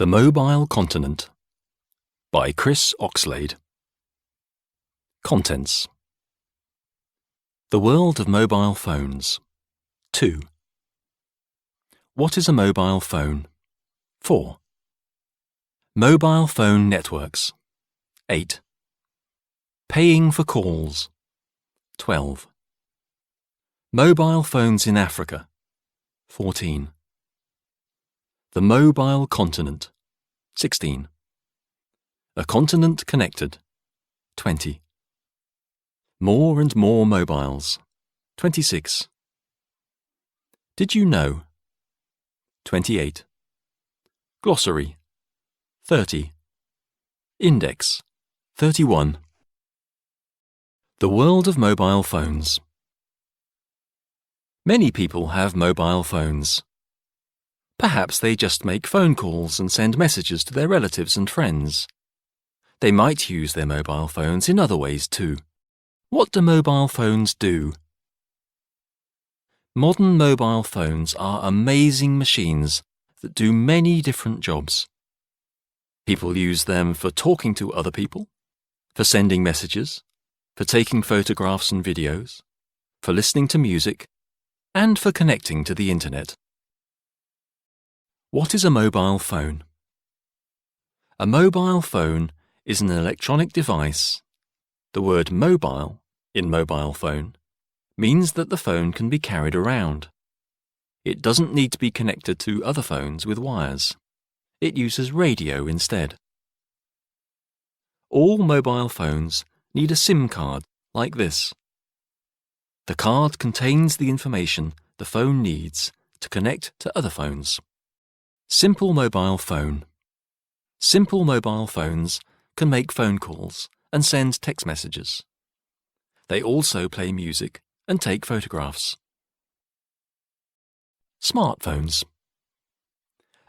The Mobile Continent by Chris Oxlade. Contents: The World of Mobile Phones. 2. What is a mobile phone? 4. Mobile phone networks. 8. Paying for calls. 12. Mobile phones in Africa. 14. The Mobile Continent. 16. A continent connected. 20. More and more mobiles. 26. Did you know? 28. Glossary. 30. Index. 31. The world of mobile phones. Many people have mobile phones. Perhaps they just make phone calls and send messages to their relatives and friends. They might use their mobile phones in other ways too. What do mobile phones do? Modern mobile phones are amazing machines that do many different jobs. People use them for talking to other people, for sending messages, for taking photographs and videos, for listening to music, and for connecting to the internet. What is a mobile phone? A mobile phone is an electronic device. The word mobile in mobile phone means that the phone can be carried around. It doesn't need to be connected to other phones with wires. It uses radio instead. All mobile phones need a SIM card like this. The card contains the information the phone needs to connect to other phones. Simple mobile phone. Simple mobile phones can make phone calls and send text messages. They also play music and take photographs. Smartphones.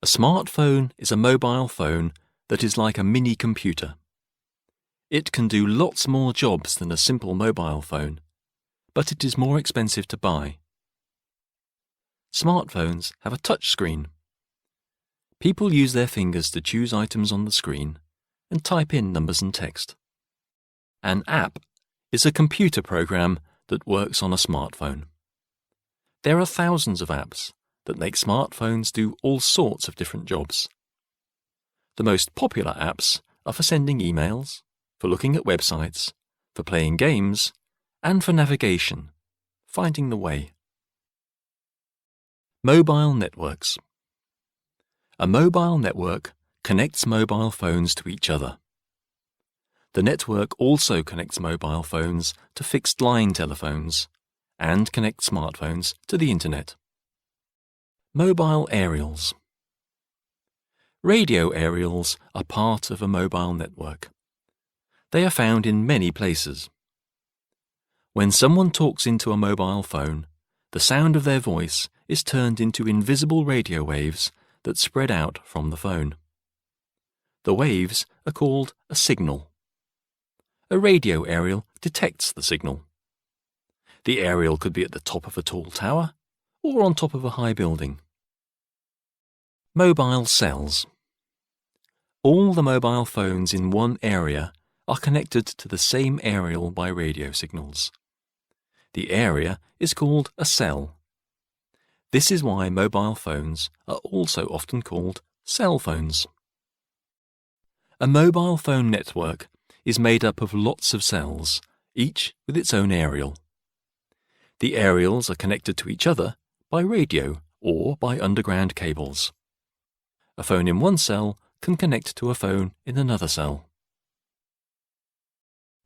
A smartphone is a mobile phone that is like a mini computer. It can do lots more jobs than a simple mobile phone, but it is more expensive to buy. Smartphones have a touch screen. People use their fingers to choose items on the screen and type in numbers and text. An app is a computer program that works on a smartphone. There are thousands of apps that make smartphones do all sorts of different jobs. The most popular apps are for sending emails, for looking at websites, for playing games, and for navigation, finding the way. Mobile networks. A mobile network connects mobile phones to each other. The network also connects mobile phones to fixed-line telephones and connects smartphones to the internet. Mobile aerials. Radio aerials are part of a mobile network. They are found in many places. When someone talks into a mobile phone, the sound of their voice is turned into invisible radio waves that spread out from the phone. The waves are called a signal. A radio aerial detects the signal. The aerial could be at the top of a tall tower or on top of a high building. Mobile cells. All the mobile phones in one area are connected to the same aerial by radio signals. The area is called a cell. This is why mobile phones are also often called cell phones. A mobile phone network is made up of lots of cells, each with its own aerial. The aerials are connected to each other by radio or by underground cables. A phone in one cell can connect to a phone in another cell.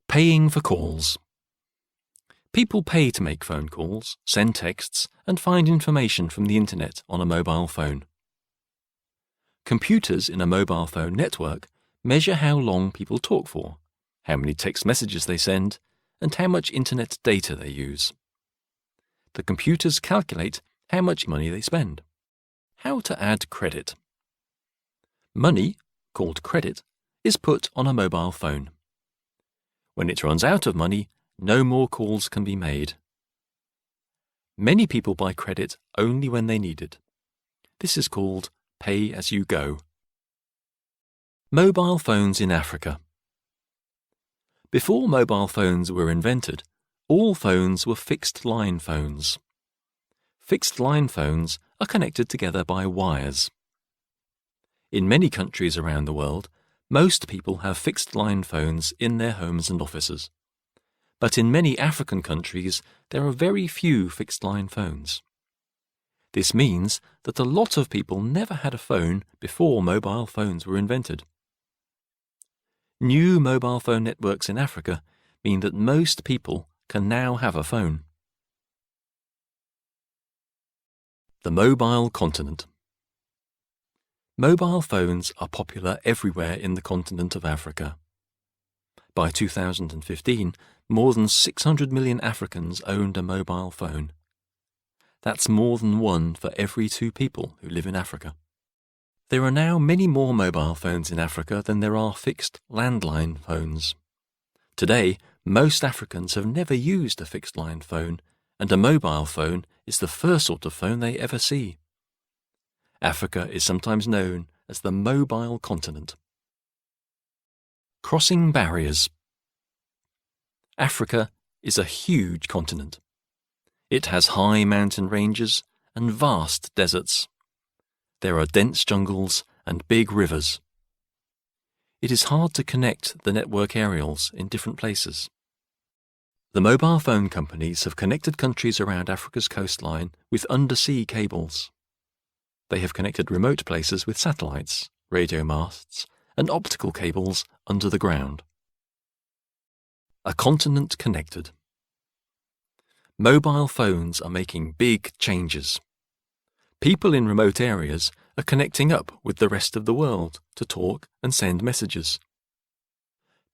Paying for calls. People pay to make phone calls, send texts, and find information from the internet on a mobile phone. Computers in a mobile phone network measure how long people talk for, how many text messages they send, and how much internet data they use. The computers calculate how much money they spend. How to add credit. Money, called credit, is put on a mobile phone. When it runs out of money, no more calls can be made. Many people buy credit only when they need it. This is called pay as you go. Mobile phones in Africa. Before mobile phones were invented, all phones were fixed-line phones. Fixed-line phones are connected together by wires. In many countries around the world, most people have fixed-line phones in their homes and offices. But in many African countries, there are very few fixed-line phones. This means that a lot of people never had a phone before mobile phones were invented. New mobile phone networks in Africa mean that most people can now have a phone. The mobile continent. Mobile phones are popular everywhere in the continent of Africa. By 2015, more than 600 million Africans owned a mobile phone. That's more than one for every 2 people who live in Africa. There are now many more mobile phones in Africa than there are fixed landline phones. Today, most Africans have never used a fixed-line phone, and a mobile phone is the first sort of phone they ever see. Africa is sometimes known as the mobile continent. Crossing barriers. Africa is a huge continent. It has high mountain ranges and vast deserts. There are dense jungles and big rivers. It is hard to connect the network aerials in different places. The mobile phone companies have connected countries around Africa's coastline with undersea cables. They have connected remote places with satellites, radio masts, and optical cables under the ground. A continent connected. Mobile phones are making big changes. People in remote areas are connecting up with the rest of the world to talk and send messages.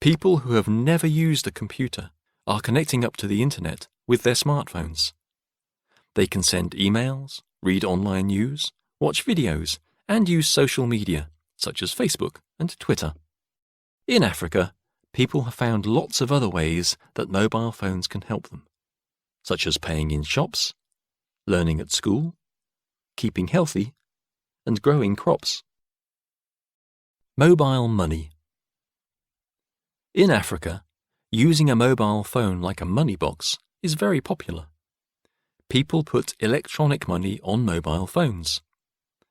People who have never used a computer are connecting up to the internet with their smartphones. They can send emails, read online news, watch videos, and use social media, such as Facebook and Twitter. In Africa, people have found lots of other ways that mobile phones can help them, such as paying in shops, learning at school, keeping healthy, and growing crops. Mobile money. In Africa, using a mobile phone like a money box is very popular. People put electronic money on mobile phones.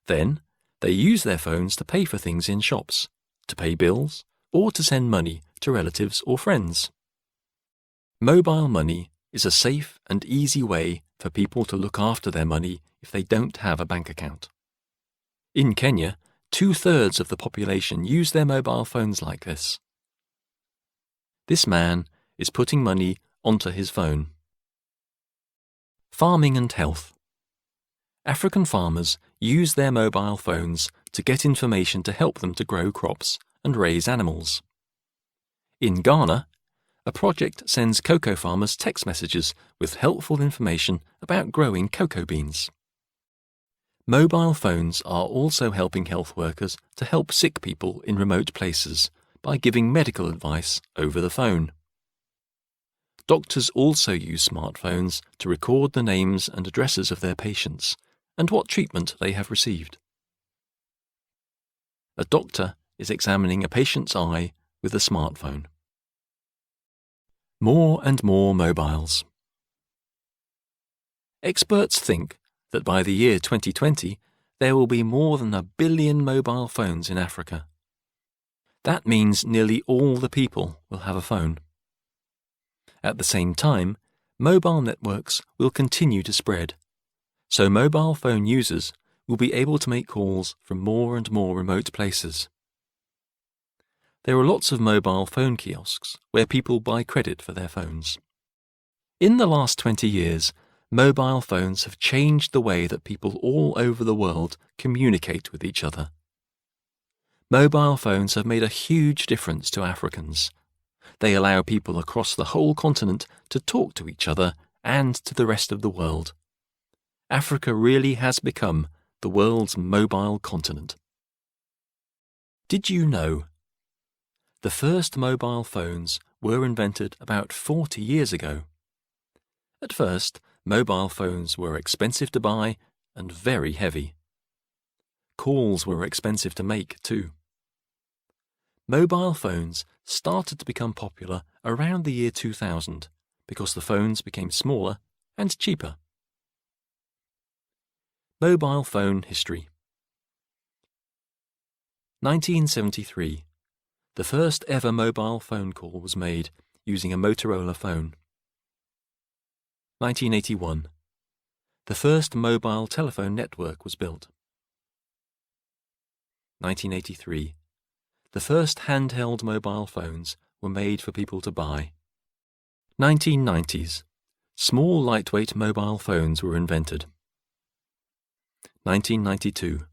Then, they use their phones to pay for things in shops, to pay bills, or to send money to relatives or friends. Mobile money is a safe and easy way for people to look after their money if they don't have a bank account. In Kenya, 2/3 of the population use their mobile phones like this. This man is putting money onto his phone. Farming and health. African farmers use their mobile phones to get information to help them to grow crops and raise animals. In Ghana, a project sends cocoa farmers text messages with helpful information about growing cocoa beans. Mobile phones are also helping health workers to help sick people in remote places by giving medical advice over the phone. Doctors also use smartphones to record the names and addresses of their patients and what treatment they have received. A doctor is examining a patient's eye with a smartphone. More and more mobiles. Experts think that by the year 2020, there will be more than 1 billion mobile phones in Africa. That means nearly all the people will have a phone. At the same time, mobile networks will continue to spread, so mobile phone users will be able to make calls from more and more remote places. There are lots of mobile phone kiosks where people buy credit for their phones. In the last 20 years, mobile phones have changed the way that people all over the world communicate with each other. Mobile phones have made a huge difference to Africans. They allow people across the whole continent to talk to each other and to the rest of the world. Africa really has become the world's mobile continent. Did you know? The first mobile phones were invented about 40 years ago. At first, mobile phones were expensive to buy and very heavy. Calls were expensive to make too. Mobile phones started to become popular around the year 2000 because the phones became smaller and cheaper. Mobile phone history. 1973. The first ever mobile phone call was made using a Motorola phone. 1981. The first mobile telephone network was built. 1983. The first handheld mobile phones were made for people to buy. 1990s. Small lightweight mobile phones were invented. 1992.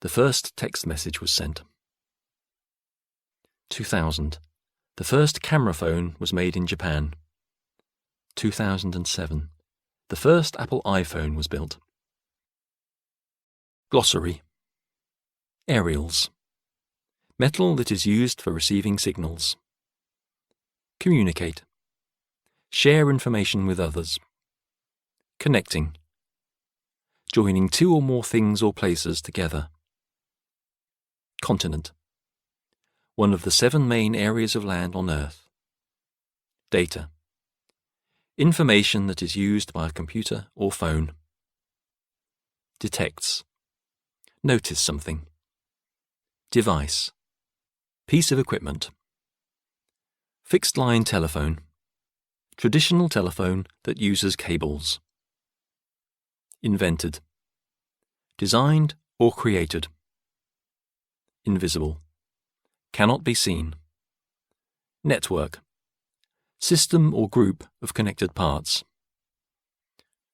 The first text message was sent. 2000. The first camera phone was made in Japan. 2007. The first Apple iPhone was built. Glossary. Aerials. Metal that is used for receiving signals. Communicate. Share information with others. Connecting. Joining two or more things or places together. Continent. One of the 7 main areas of land on Earth. Data. Information that is used by a computer or phone. Detects. Notice something. Device. Piece of equipment. Fixed line telephone. Traditional telephone that uses cables. Invented. Designed or created. Invisible. Cannot be seen. Network. System or group of connected parts.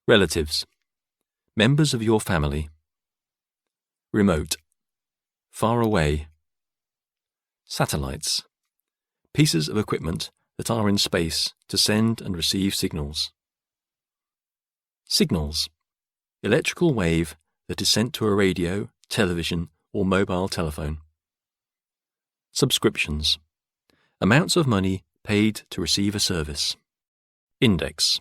Relatives. Members of your family. Remote. Far away. Satellites. Pieces of equipment that are in space to send and receive signals. Signals. Electrical wave that is sent to a radio, television, or mobile telephone. Subscriptions. Amounts of money paid to receive a service. Index.